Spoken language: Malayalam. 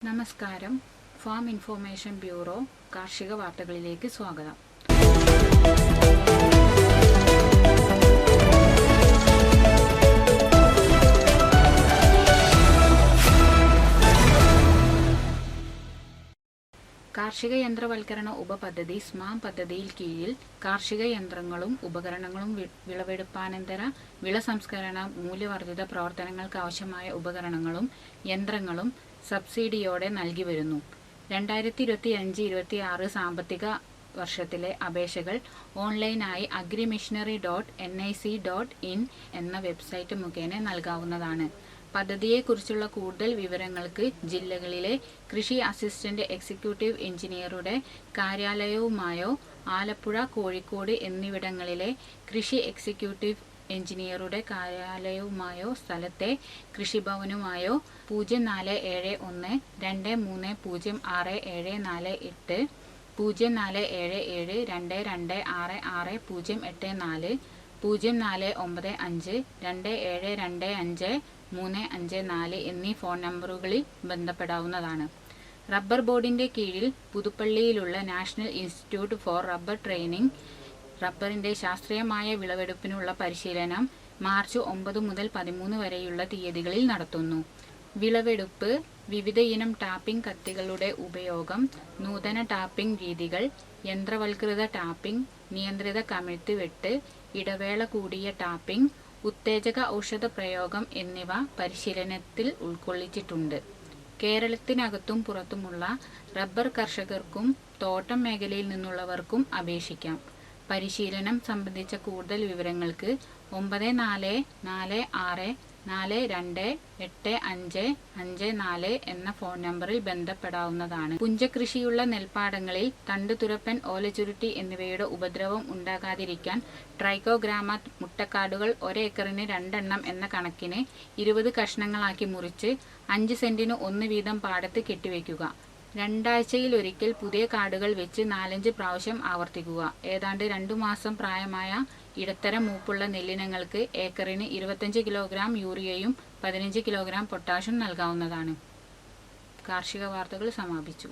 നമസ്കാരം. ഫാം ഇൻഫർമേഷൻ ബ്യൂറോ കാർഷിക വാർത്തകളിലേക്ക് സ്വാഗതം. കാർഷിക യന്ത്രവൽക്കരണ ഉപപദ്ധതി സ്മാം പദ്ധതിയിൽ കീഴിൽ കാർഷിക യന്ത്രങ്ങളും ഉപകരണങ്ങളും വിളവെടുപ്പാനന്തര വിള സംസ്കരണ മൂല്യവർദ്ധിത പ്രവർത്തനങ്ങൾക്ക് ആവശ്യമായ ഉപകരണങ്ങളും യന്ത്രങ്ങളും സബ്സിഡിയോടെ നൽകി വരുന്നു. 2025-26 സാമ്പത്തിക വർഷത്തിലെ അപേക്ഷകൾ ഓൺലൈനായി agrimachinery.nic.in എന്ന വെബ്സൈറ്റ് മുഖേന നൽകാവുന്നതാണ്. പദ്ധതിയെക്കുറിച്ചുള്ള കൂടുതൽ വിവരങ്ങൾക്ക് ജില്ലകളിലെ കൃഷി അസിസ്റ്റന്റ് എക്സിക്യൂട്ടീവ് എഞ്ചിനീയറുടെ കാര്യാലയവുമായോ ആലപ്പുഴ, കോഴിക്കോട് എന്നിവിടങ്ങളിലെ കൃഷി എക്സിക്യൂട്ടീവ് എഞ്ചിനീയറുടെ കാര്യാലയവുമായോ സ്ഥലത്തെ കൃഷിഭവനുമായോ 0471230674 047722668084 049527255354 എന്നീ ഫോൺ നമ്പറുകളിൽ ബന്ധപ്പെടാവുന്നതാണ്. റബ്ബർ ബോർഡിന്റെ കീഴിൽ പുതുപ്പള്ളിയിലുള്ള National Institute for Rubber Training റബ്ബറിന്റെ ശാസ്ത്രീയമായ വിളവെടുപ്പിനുള്ള പരിശീലനം മാർച്ച് 9 മുതൽ 13 വരെയുള്ള തീയതികളിൽ നടത്തുന്നു. വിളവെടുപ്പ്, വിവിധയിനം ടാപ്പിംഗ് കത്തികളുടെ ഉപയോഗം, നൂതന ടാപ്പിംഗ് രീതികൾ, യന്ത്രവൽകൃത ടാപ്പിംഗ്, നിയന്ത്രിത കമിഴ്ത്തി വെട്ട്, ഇടവേള കൂടിയ ടാപ്പിംഗ്, ഉത്തേജക ഔഷധ പ്രയോഗം എന്നിവ പരിശീലനത്തിൽ ഉൾക്കൊള്ളിച്ചിട്ടുണ്ട്. കേരളത്തിനകത്തും പുറത്തുമുള്ള റബ്ബർ കർഷകർക്കും തോട്ടം മേഖലയിൽ നിന്നുള്ളവർക്കും അപേക്ഷിക്കാം. പരിശീലനം സംബന്ധിച്ച കൂടുതൽ വിവരങ്ങൾക്ക് 9446428554 എന്ന ഫോൺ നമ്പറിൽ ബന്ധപ്പെടാവുന്നതാണ്. പുഞ്ചകൃഷിയുള്ള നെൽപ്പാടങ്ങളിൽ തണ്ടുതുരപ്പൻ, ഓലച്ചുരുട്ടി എന്നിവയുടെ ഉപദ്രവം ഉണ്ടാകാതിരിക്കാൻ ട്രൈക്കോഗ്രാമ മുട്ടക്കാടുകൾ 1 ഏക്കറിന് 2 എണ്ണം എന്ന കണക്കിന് 20 കഷ്ണങ്ങളാക്കി മുറിച്ച് 5 സെന്റിന് 1 വീതം പാടത്ത് കെട്ടിവെക്കുക. 2 ആഴ്ചയിലൊരിക്കൽ പുതിയ കാടുകൾ വെച്ച് 4-5 പ്രാവശ്യം ആവർത്തിക്കുക. ഏതാണ്ട് 2 മാസം പ്രായമായ ഇടത്തരം മൂപ്പുള്ള നെല്ലിനങ്ങൾക്ക് ഏക്കറിന് 25 കിലോഗ്രാം യൂറിയയും 15 കിലോഗ്രാം പൊട്ടാഷും നൽകാവുന്നതാണ്. കാർഷിക വാർത്തകൾ സമാപിച്ചു.